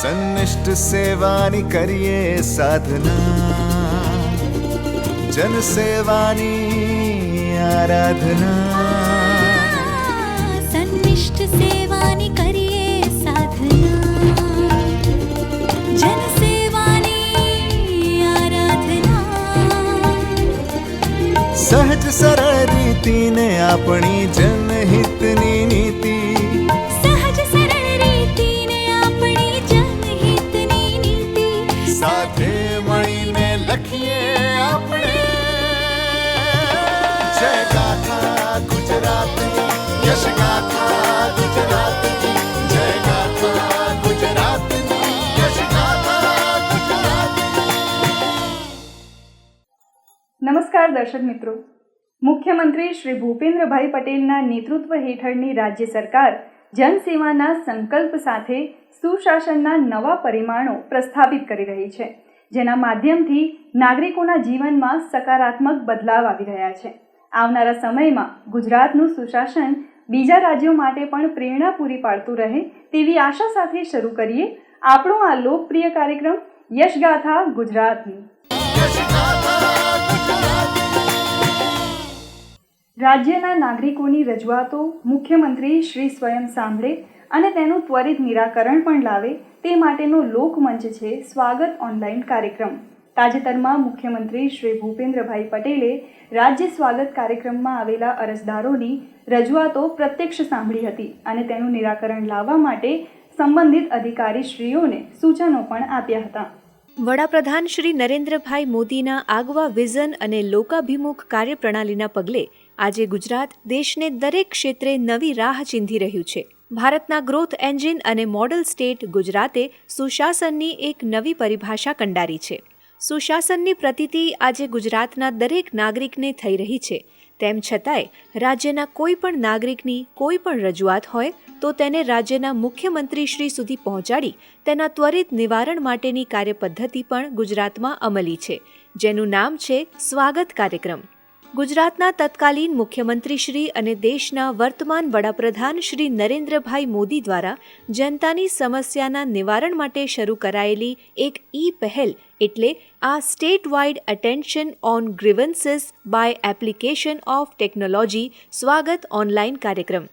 સન્નિષ્ઠ સેવાની કરીએ સાધના, જન સેવાની આરાધના. સન્નિષ્ઠ સેવાની કરીએ સાધના, જન સેવાની આરાધના. સહજ સરળ રીતિને આપણી જનહિતની નીતિ, સાથે મળીને લખીએ આપણે જય ગાથા ગુજરાતની, યશ ગાથા ગુજરાતની, જય ગાથા ગુજરાતની, યશ ગાથા ગુજરાતની. નમસ્કાર દર્શક મિત્રો, મુખ્યમંત્રી શ્રી ભૂપેન્દ્રભાઈ પટેલના નેતૃત્વ હેઠળની રાજ્ય સરકાર જનસેવાના સંકલ્પ સાથે સુશાસનના નવા પરિમાણો પ્રસ્થાપિત કરી રહી છે, જેના માધ્યમથી નાગરિકોના જીવનમાં સકારાત્મક બદલાવ આવી રહ્યા છે. આવનારા સમયમાં ગુજરાતનું સુશાસન બીજા રાજ્યો માટે પણ પ્રેરણા પૂરી પાડતું રહે તેવી આશા સાથે શરૂ કરીએ આપણો આ લોકપ્રિય કાર્યક્રમ યશગાથા ગુજરાતની. રાજ્યના નાગરિકોની રજૂઆતો મુખ્યમંત્રી શ્રી સ્વયં સાંભળે અને તેનું ત્વરિત નિરાકરણ પણ લાવે તે માટેનો લોકમંચ છે સ્વાગત ઓનલાઈન કાર્યક્રમ. તાજેતરમાં મુખ્યમંત્રી શ્રી ભૂપેન્દ્રભાઈ પટેલે રાજ્ય સ્વાગત કાર્યક્રમમાં આવેલા અરજદારોની રજૂઆતો પ્રત્યક્ષ સાંભળી હતી અને તેનું નિરાકરણ લાવવા માટે સંબંધિત અધિકારીશ્રીઓને સૂચનો પણ આપ્યા હતા. વડાપ્રધાન શ્રી નરેન્દ્રભાઈ મોદીના આગવા વિઝન અને લોકાભિમુખ કાર્યપ્રણાલીના પગલે આજે ગુજરાત દેશને દરેક ક્ષેત્રે નવી રાહ ચીંધી રહ્યું છે. ભારતના ગ્રોથ એન્જિન અને મોડલ સ્ટેટ ગુજરાતે સુશાસનની એક નવી પરિભાષા કંડારી છે. સુશાસનની પ્રતીતિ આજે ગુજરાતના દરેક નાગરિકને થઈ રહી છે. તેમ છતાંય રાજ્યના કોઈ પણ નાગરિકની કોઈ પણ રજૂઆત હોય તો તેને રાજ્યના મુખ્યમંત્રીશ્રી સુધી પહોંચાડી તેના ત્વરિત નિવારણ માટેની કાર્યપદ્ધતિ પણ ગુજરાતમાં અમલી છે, જેનું નામ છે સ્વાગત કાર્યક્રમ. ગુજરાતના તત્કાલીન મુખ્યમંત્રીશ્રી અને દેશના વર્તમાન વડાપ્રધાન શ્રી નરેન્દ્રભાઈ મોદી દ્વારા જનતાની સમસ્યાના નિવારણ માટે શરૂ કરાયેલી એક પહેલ એટલે આ state wide attention on grievances by application of technology સ્વાગત ઓનલાઈન કાર્યક્રમ,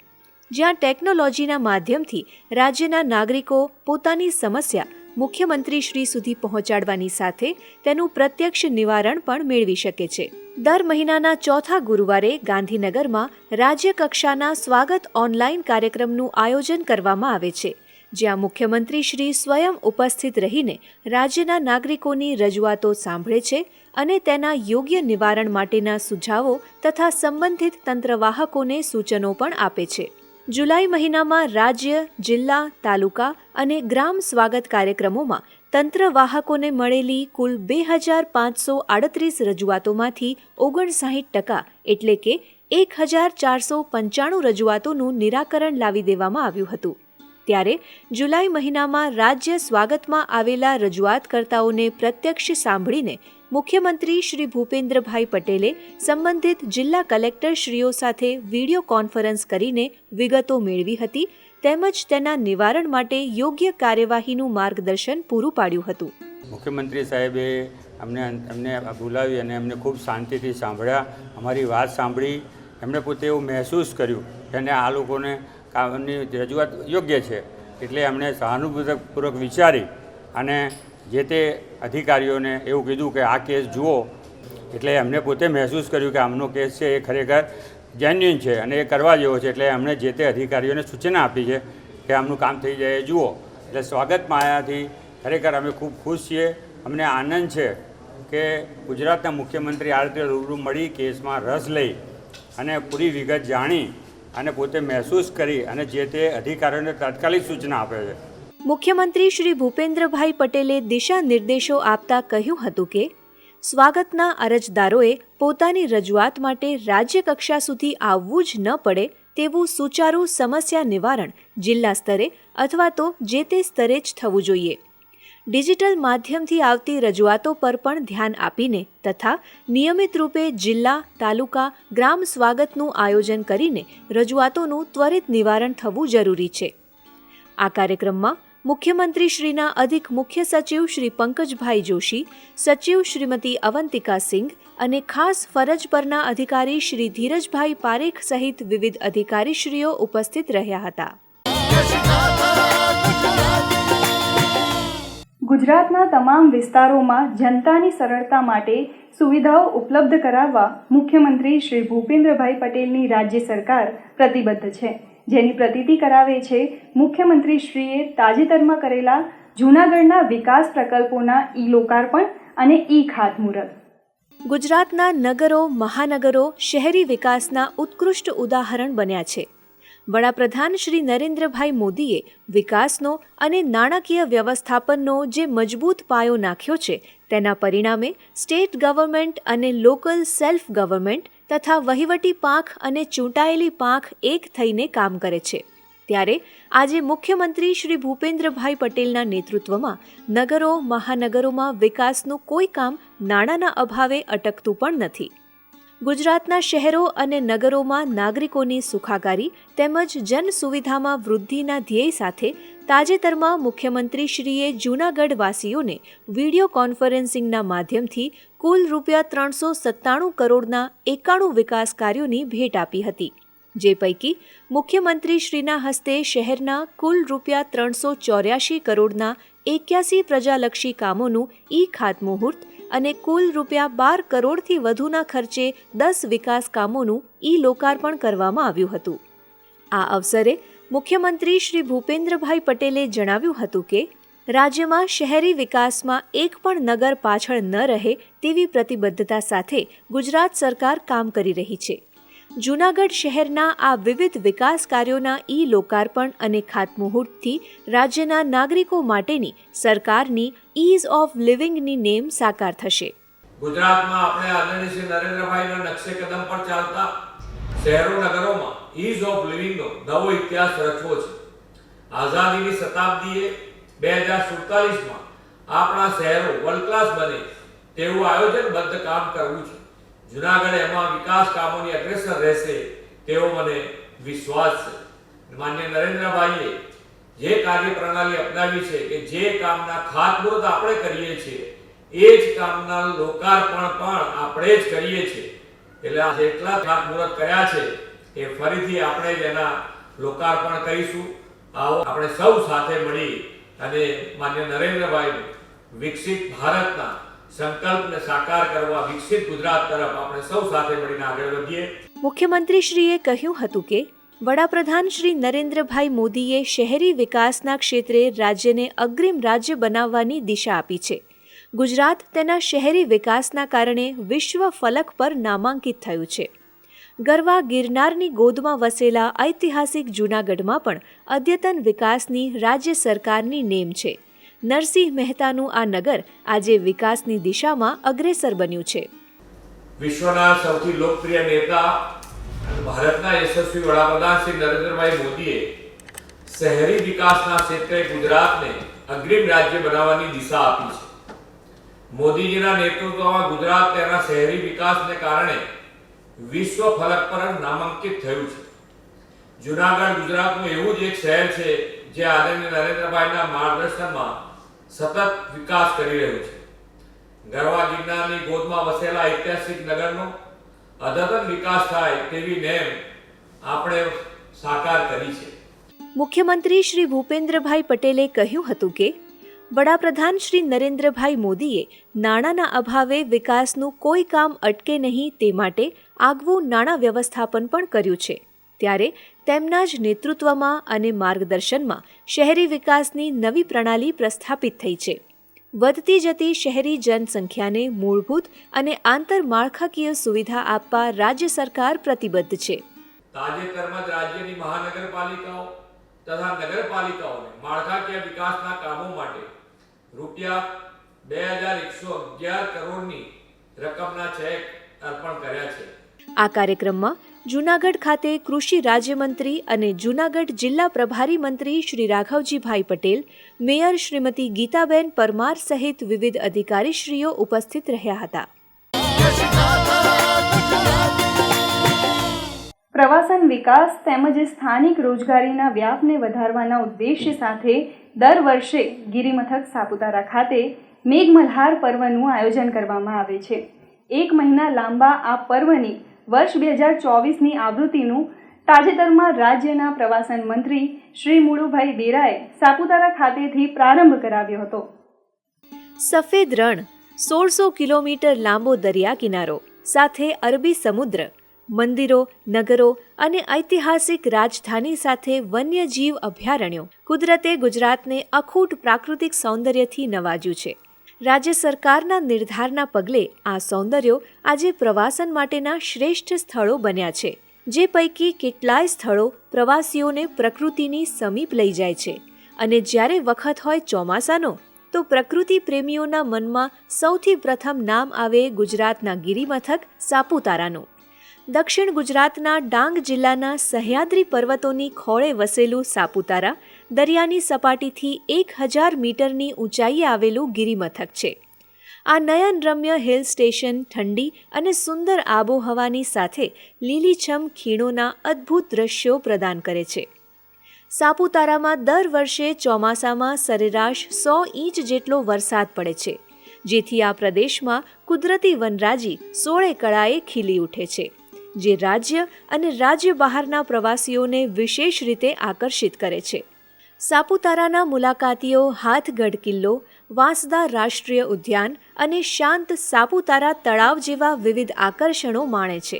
જ્યાં ટેકનોલોજીના માધ્યમથી રાજ્યના નાગરિકો પોતાની સમસ્યા મુખ્યમંત્રીશ્રી સુધી પહોંચાડવાની સાથે તેનું પ્રત્યક્ષ નિવારણ પણ મેળવી શકે છે. દર મહિનાના ચોથા ગુરુવારે ગાંધીનગરમાં રાજ્ય કક્ષાના સ્વાગત ઓનલાઈન કાર્યક્રમનું આયોજન કરવામાં આવે છે, જ્યાં મુખ્યમંત્રીશ્રી સ્વયં ઉપસ્થિત રહીને રાજ્યના નાગરિકોની રજૂઆતો સાંભળે છે અને તેના યોગ્ય નિવારણ માટેના સુઝાવો તથા સંબંધિત તંત્રવાહકોને સૂચનો પણ આપે છે. જુલાઈ મહિનામાં રાજ્ય, જિલ્લા, તાલુકા અને ગ્રામ સ્વાગત કાર્યક્રમોમાં તંત્રવાહકોને મળેલી કુલ 2538 રજૂઆતોમાંથી 59% એટલે કે 1495 રજૂઆતોનું નિરાકરણ લાવી દેવામાં આવ્યું હતું. ત્યારે જુલાઈ મહિનામાં રાજ્ય સ્વાગતમાં આવેલા રજૂઆતકર્તાઓને પ્રત્યક્ષ સાંભળીને મુખ્યમંત્રી શ્રી ભૂપેન્દ્રભાઈ પટેલે સંબંધિત જિલ્લા કલેક્ટરશ્રીઓ સાથે વિડીયો કોન્ફરન્સ કરીને વિગતો મેળવી હતી, તેમજ તેના નિવારણ માટે યોગ્ય કાર્યવાહીનું માર્ગદર્શન પૂરું પાડ્યું હતું. મુખ્યમંત્રી સાહેબે અમને બોલાવી અને અમને ખૂબ શાંતિથી સાંભળ્યા, અમારી વાત સાંભળી. એમણે પોતે એવું મહેસૂસ કર્યું કે આ લોકોને કામની રજૂઆત યોગ્ય છે, એટલે એમણે સહાનુભૂતિપૂર્વક વિચારી અને જે તે અધિકારીઓને એવું કીધું કે આ કેસ જુઓ. એટલે એમને પોતે મહેસૂસ કર્યું કે આમનો કેસ છે એ ખરેખર જેન્યુઇન છે અને એ કરવા જેવો છે, એટલે એમણે જે તે અધિકારીઓને સૂચના આપી છે કે આમનું કામ થઈ જાય એ જુઓ. એટલે સ્વાગતમાં આવ્યાથી ખરેખર અમે ખૂબ ખુશ છીએ. અમને આનંદ છે કે ગુજરાતના મુખ્યમંત્રી આ રીતે રૂબરૂ મળી કેસમાં રસ લઈ અને પૂરી વિગત જાણી અને પોતે મહેસૂસ કરી અને જે તે અધિકારીઓને તાત્કાલિક સૂચના આપે છે. મુખ્યમંત્રી શ્રી ભૂપેન્દ્રભાઈ પટેલે દિશા નિર્દેશો આપતા કહ્યું હતું કે સ્વાગતના અરજદારોએ પોતાની રજૂઆત માટે રાજ્ય કક્ષા સુધી આવવું જ ન પડે તેવું સુચારું સમસ્યા નિવારણ જિલ્લા સ્તરે અથવા તો જે તે સ્તરે જ થવું જોઈએ. ડિજિટલ માધ્યમથી આવતી રજૂઆતો પર પણ ધ્યાન આપીને તથા નિયમિત રૂપે જિલ્લા, તાલુકા, ગ્રામ સ્વાગતનું આયોજન કરીને રજૂઆતોનું ત્વરિત નિવારણ થવું જરૂરી છે. આ કાર્યક્રમમાં મુખ્યમંત્રીશ્રીના અધિક મુખ્ય સચિવ શ્રી પંકજભાઈ જોશી, સચિવ શ્રીમતી અવંતિકા સિંઘ અને ખાસ ફરજ પરના અધિકારી શ્રી ધીરજભાઈ પારેખ સહિત વિવિધ અધિકારીશ્રીઓ ઉપસ્થિત રહ્યા હતા. ગુજરાતના તમામ વિસ્તારોમાં જનતાની સરળતા માટે સુવિધાઓ ઉપલબ્ધ કરાવવા મુખ્યમંત્રી શ્રી ભૂપેન્દ્રભાઈ પટેલની રાજ્ય સરકાર પ્રતિબદ્ધ છે, જેની પ્રતીતિ કરાવે છે મુખ્યમંત્રીશ્રીએ તાજેતરમાં કરેલા જૂનાગઢના વિકાસ પ્રકલ્પોના લોકાર્પણ અને ખાતમુહૂર્ત. ગુજરાતના નગરો, મહાનગરો શહેરી વિકાસના ઉત્કૃષ્ટ ઉદાહરણ બન્યા છે. વડાપ્રધાન શ્રી નરેન્દ્રભાઈ મોદીએ વિકાસનો અને નાણાકીય વ્યવસ્થાપનનો જે મજબૂત પાયો નાખ્યો છે, તેના પરિણામે સ્ટેટ ગવર્મેન્ટ અને લોકલ સેલ્ફ ગવર્મેન્ટ તથા વહીવટી પાંખ અને ચૂંટાયેલી પાંખ એક થઈને કામ કરે છે. ત્યારે આજે મુખ્યમંત્રી શ્રી ભૂપેન્દ્રભાઈ પટેલના નેતૃત્વમાં નગરો, મહાનગરોમાં વિકાસનું કોઈ કામ નાણાંના અભાવે અટકતું પણ નથી. ગુજરાતના શહેરો અને નગરોમાં નાગરિકોની સુખાકારી તેમજ જન સુવિધામાં વૃદ્ધિના ધ્યેય સાથે તાજેતરમાં મુખ્યમંત્રીશ્રીએ જૂનાગઢવાસીઓને વિડીયો કોન્ફરન્સિંગના માધ્યમથી કુલ ₹397 કરોડના 91 વિકાસ કાર્યોની ભેટ આપી હતી, જે પૈકી મુખ્યમંત્રીશ્રીના હસ્તે શહેરના કુલ ₹384 કરોડના 81 પ્રજાલક્ષી કામોનું ખાતમુહૂર્ત અને કુલ ₹12 કરોડથી વધુના ખર્ચે 10 વિકાસ કામોનું લોકાર્પણ કરવામાં આવ્યું હતું. આ અવસરે મુખ્યમંત્રી શ્રી ભૂપેન્દ્રભાઈ પટેલે જણાવ્યું હતું કે રાજ્યમાં શહેરી વિકાસમાં એક પણ નગર પાછળ ન રહે તેવી પ્રતિબદ્ધતા સાથે ગુજરાત સરકાર કામ કરી રહી છે. જૂનાગઢ શહેરના આ વિવિધ વિકાસ કાર્યોના લોકાર્પણ અને ખાતમુહૂર્તથી રાજ્યના નાગરિકો માટેની સરકારની ઇઝ ઓફ લિવિંગની નેમ સાકાર થશે. ગુજરાતમાં આપણે આદરણીય શ્રી નરેન્દ્રભાઈના નકશે કદમ પર ચાલતા શહેરો નગરોમાં ઇઝ ઓફ લિવિંગનો નવો ઇતિહાસ રચવો છે. આઝાદીની શતાબ્દીએ 2047માં આપણા શહેરો વર્લ્ડ ક્લાસ બને તેવું આયોજનબદ્ધ કામ કરવું છે. જૂનાગઢ એમાં વિકાસ કામોની અગ્રેસર રહેશે તેવો મને વિશ્વાસ છે. માન્ય નરેન્દ્રભાઈએ જે કાર્ય પ્રણાલી અપનાવી છે કે જે કામના ખાતમુહૂર્ત આપણે કરીએ છીએ એ જ કામના લોકાર્પણ પણ આપણે જ કરીએ છીએ. એટલે આ જેટલા ખાતમુહૂર્ત કર્યા છે એ ફરીથી આપણે જ એના લોકાર્પણ કરીશું. આવો આપણે સૌ સાથે મળી અને માન્ય નરેન્દ્રભાઈ વિકસિત ભારતના સંકલ્પને સાકાર કરવા વિકસિત ગુજરાત તરફ આપણે સૌ સાથે મળીને આગળ વધીએ. મુખ્યમંત્રીશ્રીએ કહ્યું હતું કે વડાપ્રધાન શ્રી નરેન્દ્રભાઈ મોદીએ શહેરી વિકાસના ક્ષેત્રે રાજ્યને અગ્રીમ રાજ્ય બનાવવાની દિશા આપી છે. ગુજરાત તેના શહેરી વિકાસના કારણે વિશ્વ ફલક પર નામાંકિત થયું છે. ગરવા ગિરનારની ગોદમાં વસેલા ઐતિહાસિક જૂનાગઢમાં પણ અદ્યતન વિકાસની રાજ્ય સરકારની નેમ છે. નરસિંહ મહેતાનું આ નગર આજે વિકાસની દિશામાં અગ્રેસર બન્યું છે. વિશ્વના સૌથી લોકપ્રિય નેતા ભારતના યશસ્વી વડાપ્રધાન શ્રી નરેન્દ્રભાઈ મોદીએ શહેરી વિકાસના ક્ષેત્રે ગુજરાતને અગ્રીમ રાજ્ય બનાવવાની દિશા આપી છે. મોદીજીના નેતૃત્વમાં ગુજરાત તેના શહેરી વિકાસને કારણે વિશ્વ ફલક પર નામાંકિત થયું છે. જૂનાગઢ ગુજરાતનું એવું જ એક શહેર છે જે આદરણીય નરેન્દ્રભાઈના માર્ગદર્શનમાં સતત વિકાસ કરી રહ્યું છે. ગરવા ગિરનારની ગોદમાં વસેલા ઐતિહાસિક નગરનો અદ્યતન વિકાસ થાય તેવી નેમ આપણે સાકાર કરી છે. મુખ્યમંત્રી શ્રી ભૂપેન્દ્રભાઈ પટેલે કહ્યું હતું કે વડાપ્રધાન શ્રી નરેન્દ્રભાઈ મોદીએ નાણાંના અભાવે વિકાસનું કોઈ કામ અટકે નહીં તે માટે આગવું નાણાં વ્યવસ્થાપન પણ કર્યું છે. ત્યારે તેમના જ નેતૃત્વમાં અને માર્ગદર્શનમાં શહેરી વિકાસની નવી પ્રણાલી પ્રસ્થાપિત થઈ છે. વધતી જતી શહેરી જનસંખ્યાને મૂળભૂત અને આંતરમાળખાકીય સુવિધા આપવા રાજ્ય સરકાર પ્રતિબદ્ધ છે. તાજેતરમાં જ રાજ્યની મહાનગરપાલિકાઓ તથા નગરપાલિકાઓને માળખાકીય વિકાસના કામો માટે ₹2111 કરોડની રકમના ચેક અર્પણ કર્યા છે. આ કાર્યક્રમમાં જૂનાગઢ ખાતે કૃષિ રાજ્યમંત્રી અને જૂનાગઢ જિલ્લા પ્રભારી મંત્રી શ્રી રાઘવજીભાઈ પટેલ, મેયર શ્રીમતી ગીતાબેન પરમાર સહિત વિવિધ અધિકારીશ્રીઓ ઉપસ્થિત રહ્યા હતા. પ્રવાસન વિકાસ તેમજ સ્થાનિક રોજગારીના વ્યાપને વધારવાના ઉદ્દેશ્ય સાથે દર વર્ષે ગિરિમથક સાપુતારા ખાતે મેઘમલ્હાર પર્વનું આયોજન કરવામાં આવે છે. 1 મહિના લાંબા આ પર્વની વર્ષ 2024ની આવૃત્તિનું તાજેતરમાં રાજ્યના પ્રવાસન મંત્રી શ્રી મુળુભાઈ બેરાએ સાપુતારા ખાતેથી પ્રારંભ કરાવ્યો હતો. સફેદ રણ, 1600 કિલોમીટર લાંબો દરિયા કિનારો સાથે અરબી સમુદ્ર, મંદિરો, નગરો અને ઐતિહાસિક રાજધાની સાથે વન્યજીવ અભયારણ્યો, કુદરતે ગુજરાતને અખૂટ પ્રાકૃતિક સૌંદર્યથી નવાજ્યું છે. રાજ્ય સરકારના નિર્ધારના પગલે આ સૌંદર્યો આજે પ્રવાસન માટેના શ્રેષ્ઠ સ્થળો બન્યા છે, જે પૈકી કેટલાય સ્થળો પ્રવાસીઓને પ્રકૃતિની સમીપ લઈ જાય છે. અને જ્યારે વખત હોય ચોમાસાનો, તો પ્રકૃતિ પ્રેમીઓના મનમાં સૌથી પ્રથમ નામ આવે ગુજરાતના ગિરિમથક સાપુતારાનું. દક્ષિણ ગુજરાતના ડાંગ જિલ્લાના સહ્યાદ્રી પર્વતોની ખોળે વસેલું સાપુતારા દરિયાની સપાટીથી 1000 મીટરની ઊંચાઈએ આવેલું ગિરિમથક છે. આ નયનરમ્ય હિલ સ્ટેશન ઠંડી અને સુંદર આબોહવાની સાથે લીલીછમ ખીણોના અદ્ભુત દ્રશ્યો પ્રદાન કરે છે. સાપુતારામાં દર વર્ષે ચોમાસામાં સરેરાશ 100 ઇંચ જેટલો વરસાદ પડે છે, જેથી આ પ્રદેશમાં કુદરતી વનરાજી 16 કળાએ ખીલી ઉઠે છે, જે રાજ્ય અને રાજ્ય બહારના પ્રવાસીઓને વિશેષ રીતે આકર્ષિત કરે છે. સાપુતારાના મુલાકાતીઓ હાથગઢ કિલ્લો, વાંસદા રાષ્ટ્રીય ઉદ્યાન અને શાંત સાપુતારા તળાવ જેવા વિવિધ આકર્ષણો માણે છે.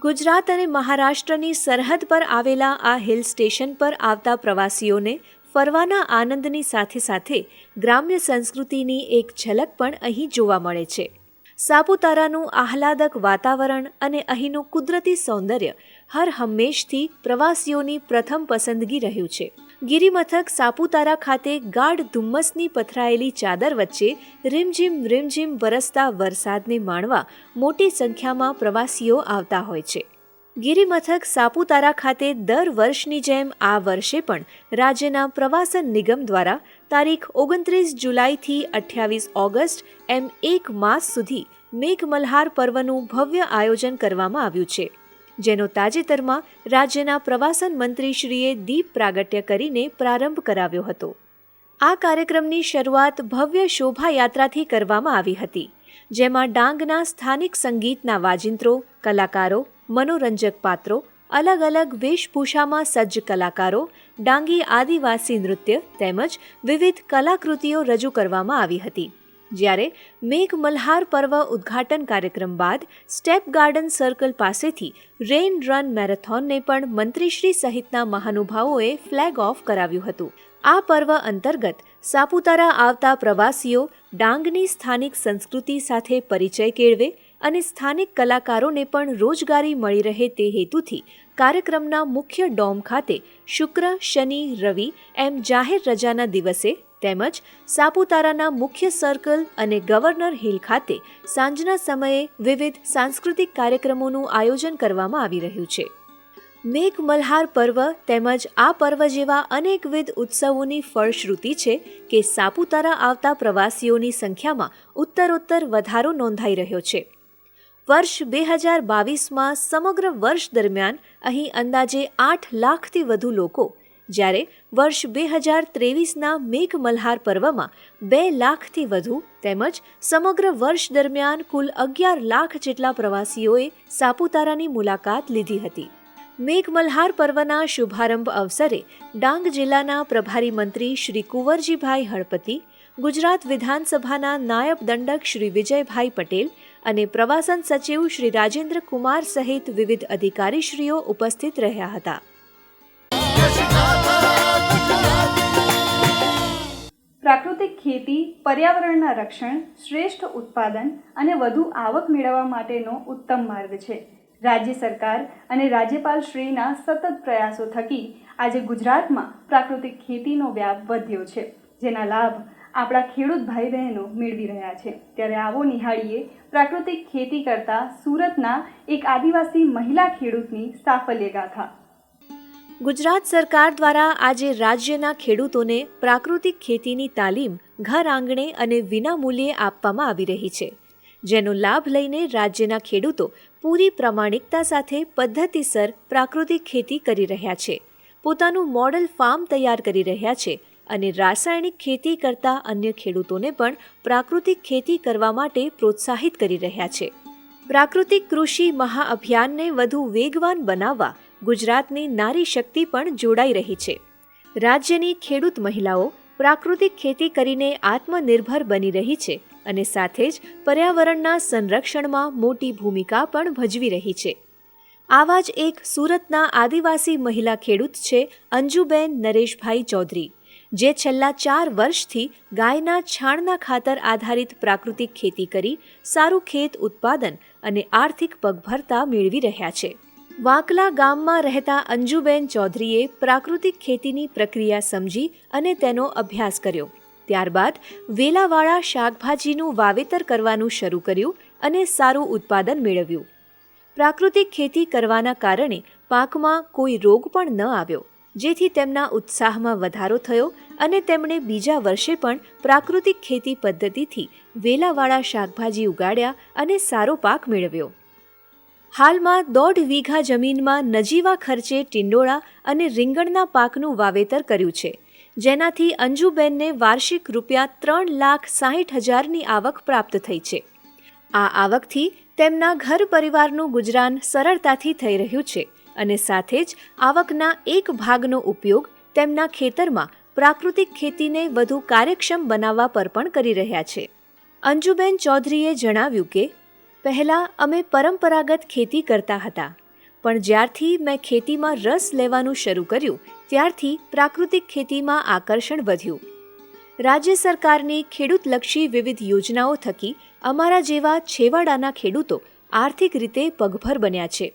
ગુજરાત અને મહારાષ્ટ્રની સરહદ પર આવેલા આ હિલ સ્ટેશન પર આવતા પ્રવાસીઓને ફરવાના આનંદની સાથે સાથે ગ્રામ્ય સંસ્કૃતિની એક ઝલક પણ અહીં જોવા મળે છે. સાપુતારાનું આહલાદક વાતાવરણ અને અહીંનું કુદરતી સૌંદર્ય હર હંમેશથી પ્રવાસીઓની પ્રથમ પસંદગી રહ્યું છે. ગિરિમથક સાપુતારા ખાતે ગાઢ ધુમ્મસની પથરાયેલી ચાદર વચ્ચે રીમઝીમ વરસતા વરસાદને માણવા મોટી સંખ્યામાં પ્રવાસીઓ આવતા હોય છે. ગિરિમથક સાપુતારા ખાતે દર વર્ષની જેમ આ વર્ષે પણ રાજ્યના પ્રવાસન નિગમ દ્વારા તારીખ 29 જુલાઈથી 28 ઓગસ્ટ એમ 1 માસ સુધી મેઘમલ્હાર પર્વનું ભવ્ય આયોજન કરવામાં આવ્યું છે, જેનો તાજેતરમાં રાજ્યના પ્રવાસન મંત્રીશ્રીએ દીપ પ્રાગટ્ય કરીને પ્રારંભ કરાવ્યો હતો. આ કાર્યક્રમની શરૂઆત ભવ્ય શોભાયાત્રાથી કરવામાં આવી હતી, જેમાં ડાંગના સ્થાનિક સંગીતના વાજિંત્રો, કલાકારો, મનોરંજક પાત્રો, અલગ અલગ વેશભૂષામાં સજ્જ કલાકારો, ડાંગી આદિવાસી નૃત્ય તેમજ વિવિધ કલાકૃતિઓ રજૂ કરવામાં આવી હતી. જ્યારે મેઘમલ્હાર પર્વ ઉદ્ઘાટન કાર્યક્રમ બાદ સ્ટેપ ગાર્ડન સર્કલ પાસેથી રેઇન રન મેરેથોનને પણ મંત્રીશ્રી સહિતના મહાનુભાવોએ ફ્લેગ ઓફ કરાવ્યું હતું. આ પર્વ અંતર્ગત સાપુતારા આવતા પ્રવાસીઓ ડાંગની સ્થાનિક સંસ્કૃતિ સાથે પરિચય કેળવે અને સ્થાનિક કલાકારોને પણ રોજગારી મળી રહે તે હેતુથી કાર્યક્રમના મુખ્ય ડોમ ખાતે શુક્ર, શનિ, રવિ એમ જાહેર રજાના દિવસે તેમજ સાપુતારાના મુખ્ય સર્કલ અને ગવર્નર હિલ ખાતે સાંજના સમયે વિવિધ સાંસ્કૃતિક કાર્યક્રમોનું આયોજન કરવામાં આવી રહ્યું છે. મેઘમલ્હાર પર્વ તેમજ આ પર્વ જેવા અનેકવિધ ઉત્સવોની ફળશ્રુતિ છે કે સાપુતારા આવતા પ્રવાસીઓની સંખ્યામાં ઉત્તરોત્તર વધારો નોંધાઈ રહ્યો છે. વર્ષ 2022માં સમગ્ર વર્ષ દરમિયાન અહીં અંદાજે 8 લાખથી વધુ લોકો, જ્યારે વર્ષ 2023ના મેઘમલ્હાર પર્વમાં 2 લાખથી વધુ તેમજ સમગ્ર વર્ષ દરમિયાન કુલ 11 લાખ જેટલા પ્રવાસીઓએ સાપુતારાની મુલાકાત લીધી હતી. મેઘમલ્હાર પર્વના શુભારંભ અવસરે ડાંગ જિલ્લાના પ્રભારી મંત્રી શ્રી કુંવરજીભાઈ હળપતિ, ગુજરાત વિધાનસભાના નાયબ દંડક શ્રી વિજયભાઈ પટેલ અને પ્રવાસન સચિવ શ્રી રાજેન્દ્ર કુમાર સહિત વિવિધ અધિકારીશ્રીઓ ઉપસ્થિત રહ્યા હતા. પ્રાકૃતિક ખેતી પર્યાવરણના રક્ષણ, શ્રેષ્ઠ ઉત્પાદન અને વધુ આવક મેળવવા માટેનો ઉત્તમ માર્ગ છે. રાજ્ય સરકાર અને રાજ્યપાલ શ્રીના સતત પ્રયાસો થકી આજે ગુજરાતમાં પ્રાકૃતિક ખેતીનો વ્યાપ વધ્યો છે, જેના લાભ આપણા ખેડૂત ભાઈ બહેનો મેળવી રહ્યા છે. ત્યારે આવો નિહાળીએ પ્રાકૃતિક ખેતી કરતા સુરતના એક આદિવાસી મહિલા ખેડૂતની સાફલ્ય ગાથા. ગુજરાત સરકાર દ્વારા આજે રાજ્યના ખેડૂતોને પ્રાકૃતિક ખેતીની તાલીમ ઘર આંગણે અને વિનામૂલ્યે આપવામાં આવી રહી છે, જેનો લાભ લઈને રાજ્યના ખેડૂતો પૂરી પ્રામાણિકતા સાથે પદ્ધતિસર પ્રાકૃતિક ખેતી કરી રહ્યા છે, પોતાનું મોડલ ફાર્મ તૈયાર કરી રહ્યા છે અને રાસાયણિક ખેતી કરતા અન્ય ખેડૂતોને પણ પ્રાકૃતિક ખેતી કરવા માટે પ્રોત્સાહિત કરી રહ્યા છે. પ્રાકૃતિક કૃષિ મહાઅભિયાનને વધુ વેગવાન બનાવવા ગુજરાતની નારી શક્તિ પણ જોડાઈ રહી છે. રાજ્યની ખેડૂત મહિલાઓ પ્રાકૃતિક ખેતી કરીને આત્મનિર્ભર બની રહી છે અને સાથે જ પર્યાવરણના સંરક્ષણમાં મોટી ભૂમિકા પણ ભજવી રહી છે. આવા જ એક સુરતના આદિવાસી મહિલા ખેડૂત છે અંજુબેન નરેશભાઈ ચૌધરી, જે છેલ્લા 4 વર્ષથી ગાયના છાણના ખાતર આધારિત પ્રાકૃતિક ખેતી કરી સારું ખેત ઉત્પાદન અને આર્થિક પગભરતા મેળવી રહ્યા છે. વાંકલા ગામમાં રહેતા અંજુબેન ચૌધરીએ પ્રાકૃતિક ખેતીની પ્રક્રિયા સમજી અને તેનો અભ્યાસ કર્યો. ત્યારબાદ વેલાવાળા શાકભાજીનું વાવેતર કરવાનું શરૂ કર્યું અને સારું ઉત્પાદન મેળવ્યું. પ્રાકૃતિક ખેતી કરવાના કારણે પાકમાં કોઈ રોગ પણ ન આવ્યો, જેથી તેમના ઉત્સાહમાં વધારો થયો અને તેમણે બીજા વર્ષે પણ પ્રાકૃતિક ખેતી પદ્ધતિથી વેલાવાળા શાકભાજી ઉગાડ્યા અને સારો પાક મેળવ્યો. હાલમાં 1.5 વીઘા જમીનમાં નજીવા ખર્ચે ટિંડોળા અને રીંગણના પાકનું વાવેતર કર્યું છે, જેનાથી અંજુબેનને વાર્ષિક ₹3,60,000ની આવક પ્રાપ્ત થઈ છે. આ આવકથી તેમના ઘર પરિવારનું ગુજરાન સરળતાથી થઈ રહ્યું છે અને સાથે જ આવકના એક ભાગનો ઉપયોગ તેમના ખેતરમાં પ્રાકૃતિક ખેતીને વધુ કાર્યક્ષમ બનાવવા પર પણ કરી રહ્યા છે. અંજુબેન ચૌધરીએ જણાવ્યું કે પહેલાં અમે પરંપરાગત ખેતી કરતા હતા, પણ જ્યારથી મેં ખેતીમાં રસ લેવાનું શરૂ કર્યું ત્યારથી પ્રાકૃતિક ખેતીમાં આકર્ષણ વધ્યું. રાજ્ય સરકારની ખેડૂતલક્ષી વિવિધ યોજનાઓ થકી અમારા જેવા છેવાડાના ખેડૂતો આર્થિક રીતે પગભર બન્યા છે.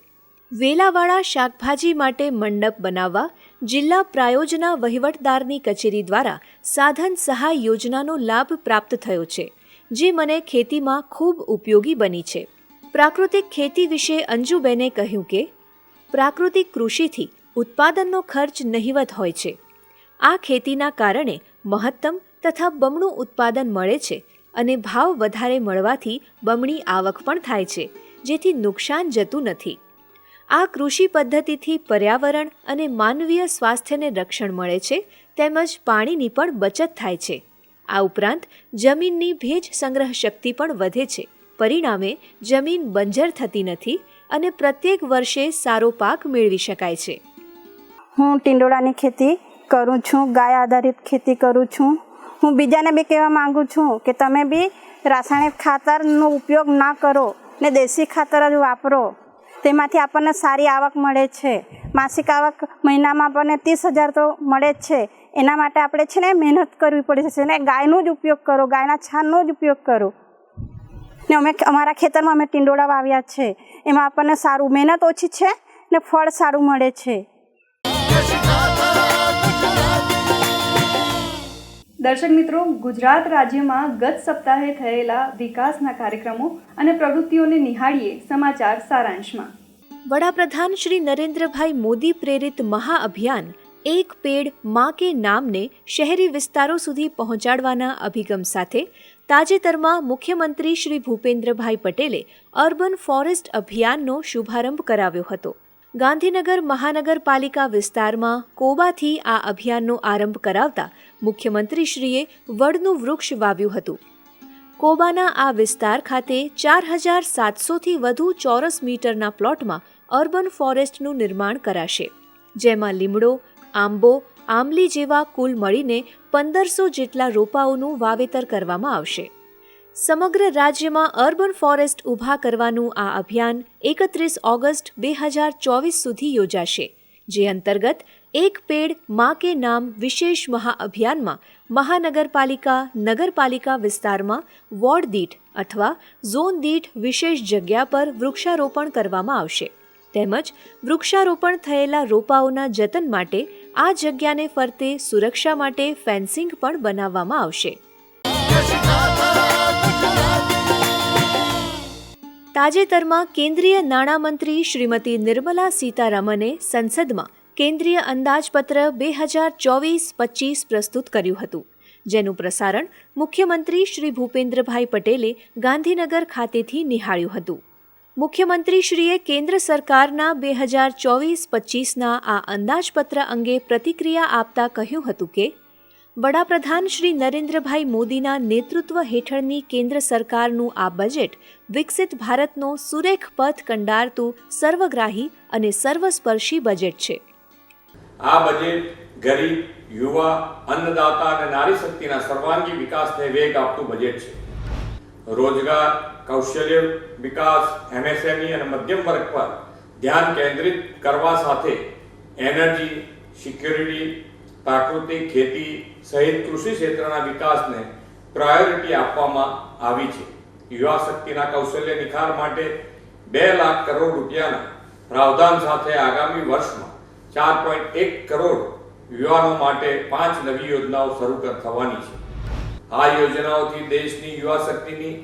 વેલાવાળા શાકભાજી માટે મંડપ બનાવવા જિલ્લા પ્રાયોજના વહીવટદારની કચેરી દ્વારા સાધન સહાય યોજનાનો લાભ પ્રાપ્ત થયો છે, જે મને ખેતીમાં ખૂબ ઉપયોગી બની છે. પ્રાકૃતિક ખેતી વિશે અંજુબેને કહ્યું કે પ્રાકૃતિક કૃષિથી ઉત્પાદનનો ખર્ચ નહિવત હોય છે. આ ખેતીના કારણે મહત્તમ તથા બમણું ઉત્પાદન મળે છે અને ભાવ વધારે મળવાથી બમણી આવક પણ થાય છે, જેથી નુકસાન જતું નથી. આ કૃષિ પદ્ધતિથી પર્યાવરણ અને માનવીય સ્વાસ્થ્યને રક્ષણ મળે છે, તેમજ પાણીની પણ બચત થાય છે. આ ઉપરાંત જમીનની ભેજ સંગ્રહ શક્તિ પણ વધે છે. પરિણામે જમીન બંજર થતી નથી અને પ્રત્યેક વર્ષે સારો પાક મેળવી શકાય છે. હું ટિંડોળાની ખેતી કરું છું, ગાય આધારિત ખેતી કરું છું. હું બીજાને બી કહેવા માંગુ છું કે તમે બી રાસાયણિક ખાતરનો ઉપયોગ ના કરો ને દેશી ખાતર જ વાપરો. તેમાંથી આપણને સારી આવક મળે છે. માસિક આવક મહિનામાં આપણને 30,000 તો મળે જ છે. એના માટે આપણે છે ને મહેનત કરવી પડે છે ને ગાયનો જ ઉપયોગ કરો, ગાયના છાણનો જ ઉપયોગ કરો. ને અમે અમારા ખેતરમાં અમે ટિંડોળા વાવ્યા છે. એમાં આપણને સારું, મહેનત ઓછી છે ને ફળ સારું મળે છે. દર્શક મિત્રો, ગુજરાત રાજ્યમાં ગત સપ્તાહે થયેલા વિકાસના કાર્યક્રમો અને પ્રવૃત્તિઓને નિહાળીએ સમાચાર સારાંશમાં. વડાપ્રધાન શ્રી નરેન્દ્રભાઈ મોદી પ્રેરિત મહાઅભિયાન એક પેડ માં કે નામને શહેરી વિસ્તારો સુધી પહોંચાડવાના અભિગમ સાથે તાજેતરમાં મુખ્યમંત્રી શ્રી ભૂપેન્દ્રભાઈ પટેલે અર્બન ફોરેસ્ટ અભિયાનનો શુભારંભ કરાવ્યો હતો. ગાંધીનગર મહાનગરપાલિકા વિસ્તારમાં કોબાથી આ અભિયાનનો આરંભ કરાવતા મુખ્યમંત્રીશ્રીએ વડનું વૃક્ષ વાવ્યું હતું. કોબાના આ વિસ્તાર ખાતે 4,700થી વધુ ચોરસ મીટરના પ્લોટમાં અર્બન ફોરેસ્ટનું નિર્માણ કરાશે, જેમાં લીમડો, આંબો, આંબલી જેવા કુલ મળીને 1,500 જેટલા રોપાઓનું વાવેતર કરવામાં આવશે. સમગ્ર રાજ્યમાં અર્બન ફોરેસ્ટ ઊભા કરવાનું આ અભિયાન 31 ઓગસ્ટ 2024 સુધી યોજાશે, જે અંતર્ગત એક પેડ માં કે નામ વિશેષ મહાઅભિયાનમાં મહાનગરપાલિકા, નગરપાલિકા વિસ્તારમાં વોર્ડ દીઠ અથવા ઝોન દીઠ વિશેષ જગ્યા પર વૃક્ષારોપણ કરવામાં આવશે. તેમજ વૃક્ષારોપણ થયેલા રોપાઓના જતન માટે આ જગ્યાને ફરતે સુરક્ષા માટે ફેન્સિંગ પણ બનાવવામાં આવશે. તાજેતરમાં કેન્દ્રીય નાણામંત્રી શ્રીમતી નિર્મલા સીતારામને સંસદમાં કેન્દ્રીય અંદાજપત્ર 2024-25 પ્રસ્તુત કર્યું હતું, જેનું પ્રસારણ મુખ્યમંત્રી શ્રી ભૂપેન્દ્રભાઈ પટેલે ગાંધીનગર ખાતેથી નિહાળ્યું હતું. મુખ્યમંત્રીશ્રીએ કેન્દ્ર સરકારના 2024-25ના આ અંદાજપત્ર અંગે પ્રતિક્રિયા આપતા કહ્યું હતું કે વડાપ્રધાન શ્રી નરેન્દ્રભાઈ મોદીના નેતૃત્વ હેઠળની કેન્દ્ર સરકારનું આ બજેટ વિકસિત ભારતનો સુરેખ પથ કંડારતું સર્વગ્રાહી અને સર્વસ્પર્શી બજેટ છે. આ બજેટ ગરીબ, યુવા, અન્નદાતા અને નારી શક્તિના સર્વાંગી વિકાસને વેગ આપતું બજેટ છે. રોજગાર, કૌશલ્ય વિકાસ, MSME અને મધ્યમ વર્ગ પર ધ્યાન કેન્દ્રિત કરવા સાથે એનર્જી, સિક્યોરિટી, પ્રાકૃતિક ખેતી સહિત કૃષિ ક્ષેત્રના વિકાસને પ્રાયોરિટી આપવામાં આવી છે. યુવા શક્તિના કૌશલ્ય નિખાર માટે 2 લાખ કરોડ રૂપિયાના પ્રાવધાન સાથે આગામી વર્ષમાં 4.1 કરોડ યુવાનો માટે 5 નવી યોજનાઓ શરૂ થવાની છે. આ યોજનાઓથી દેશની યુવા શક્તિની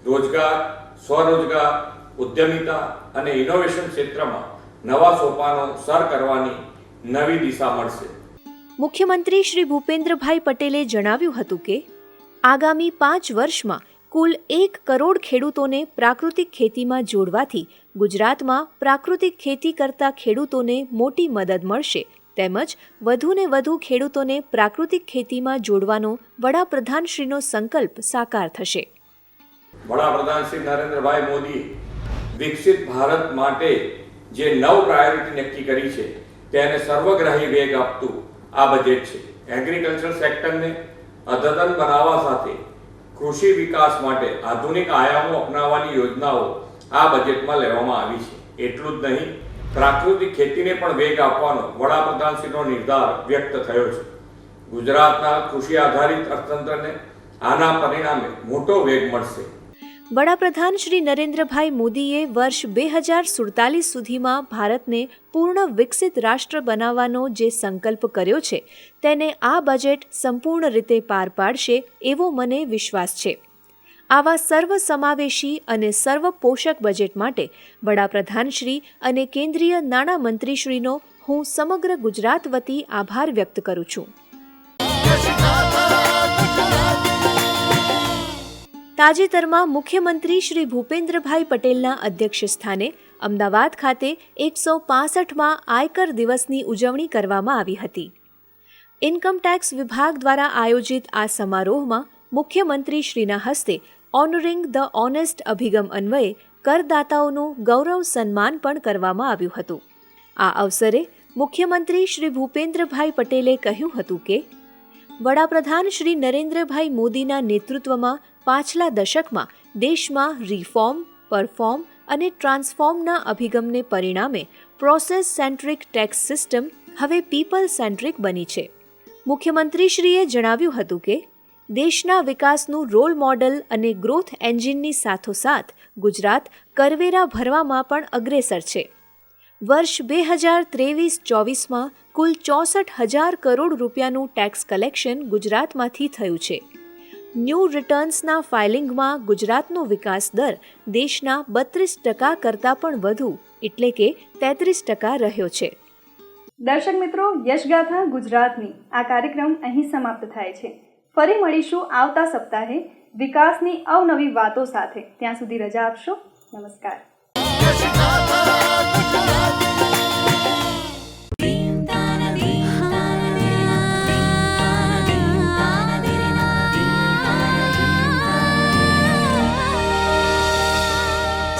રોજગાર, સ્વરોજગાર, ઉદ્યમિતા અને ઇનોવેશન ક્ષેત્રમાં નવા સોપાનો સર કરવાની નવી દિશા મળશે. મુખ્યમંત્રી શ્રી ભૂપેન્દ્રભાઈ પટેલે જણાવ્યું હતું કે આગામી 5 વર્ષમાં કુલ 1 કરોડ ખેડૂતોને પ્રાકૃતિક ખેતીમાં જોડવાથી ગુજરાતમાં પ્રાકૃતિક ખેતી કરતા ખેડૂતોને મોટી મદદ મળશે તેમજ વધુને વધુ ખેડૂતોને પ્રાકૃતિક ખેતીમાં જોડવાનો વડાપ્રધાનશ્રીનો સંકલ્પ સાકાર થશે. વડાપ્રધાન શ્રી નરેન્દ્રભાઈ મોદીએ વિકસિત ભારત માટે જે 9 પ્રાયોરિટી નક્કી કરી છે તેને સર્વગ્રાહી વેગ આપતું આ બજેટ છે. એગ્રીકલ્ચર સેક્ટરને અદ્યતન બનાવવા સાથે કૃષિ વિકાસ માટે આધુનિક આયામો અપનાવવાની યોજનાઓ આ બજેટમાં લેવામાં આવી છે. એટલું જ નહીં, પ્રાકૃતિક ખેતીને પણ વેગ આપવાનો વડાપ્રધાનશ્રીનો નિર્ધાર વ્યક્ત થયો છે. ગુજરાતના કૃષિ આધારિત અર્થતંત્રને આના પરિણામે મોટો વેગ મળશે. વડાપ્રધાન શ્રી નરેન્દ્રભાઈ મોદીએ વર્ષ 2047 સુધીમાં ભારતને પૂર્ણ વિકસિત રાષ્ટ્ર બનાવવાનો જે સંકલ્પ કર્યો છે તેને આ બજેટ સંપૂર્ણ રીતે પાર પાડશે એવો મને વિશ્વાસ છે. આવા સર્વસમાવેશી અને સર્વપોષક બજેટ માટે વડાપ્રધાનશ્રી અને કેન્દ્રીય નાણામંત્રીશ્રીનો હું સમગ્ર ગુજરાત વતી આભાર વ્યક્ત કરું છું. તાજેતરમાં મુખ્યમંત્રી શ્રી ભૂપેન્દ્રભાઈ પટેલના અધ્યક્ષસ્થાને અમદાવાદ ખાતે 165માં આયકર દિવસની ઉજવણી કરવામાં આવી હતી. ઇન્કમટેક્સ વિભાગ દ્વારા આયોજિત આ સમારોહમાં મુખ્યમંત્રીશ્રીના હસ્તે ઓનરિંગ ધ ઓનેસ્ટ અભિગમ અન્વયે કરદાતાઓનું ગૌરવ સન્માન પણ કરવામાં આવ્યું હતું. આ અવસરે મુખ્યમંત્રી શ્રી ભૂપેન્દ્રભાઈ પટેલે કહ્યું હતું કે વડાપ્રધાન શ્રી નરેન્દ્રભાઈ મોદીના નેતૃત્વમાં પાછલા દશકમાં દેશમાં રિફોર્મ, પરફોર્મ અને ટ્રાન્સફોર્મના અભિગમને પરિણામે પ્રોસેસ સેન્ટ્રિક ટેક્સ સિસ્ટમ હવે પીપલ સેન્ટ્રિક બની છે. મુખ્યમંત્રીશ્રીએ જણાવ્યું હતું કે દેશના વિકાસનું રોલ મોડલ અને ગ્રોથ એન્જિનની સાથોસાથ ગુજરાત કરવેરા ભરવામાં પણ અગ્રેસર છે. વર્ષ 2023-24માં કુલ 64,000 કરોડ રૂપિયાનું ટેક્સ કલેક્શન ગુજરાતમાંથી થયું છે. ન્યૂ રિટર્ન્સના ફાઇલિંગમાં ગુજરાતનો વિકાસ દર દેશના 32% કરતાં પણ વધુ એટલે કે 33% રહ્યો છે. દર્શક મિત્રો, યશગાથા ગુજરાતની આ કાર્યક્રમ અહીં સમાપ્ત થાય છે. ફરી મળીશું આવતા સપ્તાહે વિકાસની અવનવી વાતો સાથે. ત્યાં સુધી રજા આપશો. નમસ્કાર.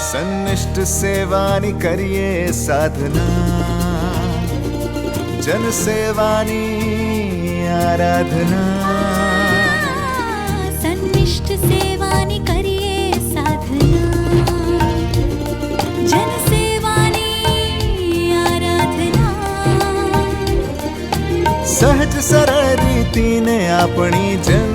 સન્નિષ્ઠ સેવાની કરીએ સાધના, જન સેવાની આરાધના. સન્નિષ્ઠ સેવાની કરીએ સાધના, જન સેવાની આરાધના. સહજ સરળ રીતિને આપણી જન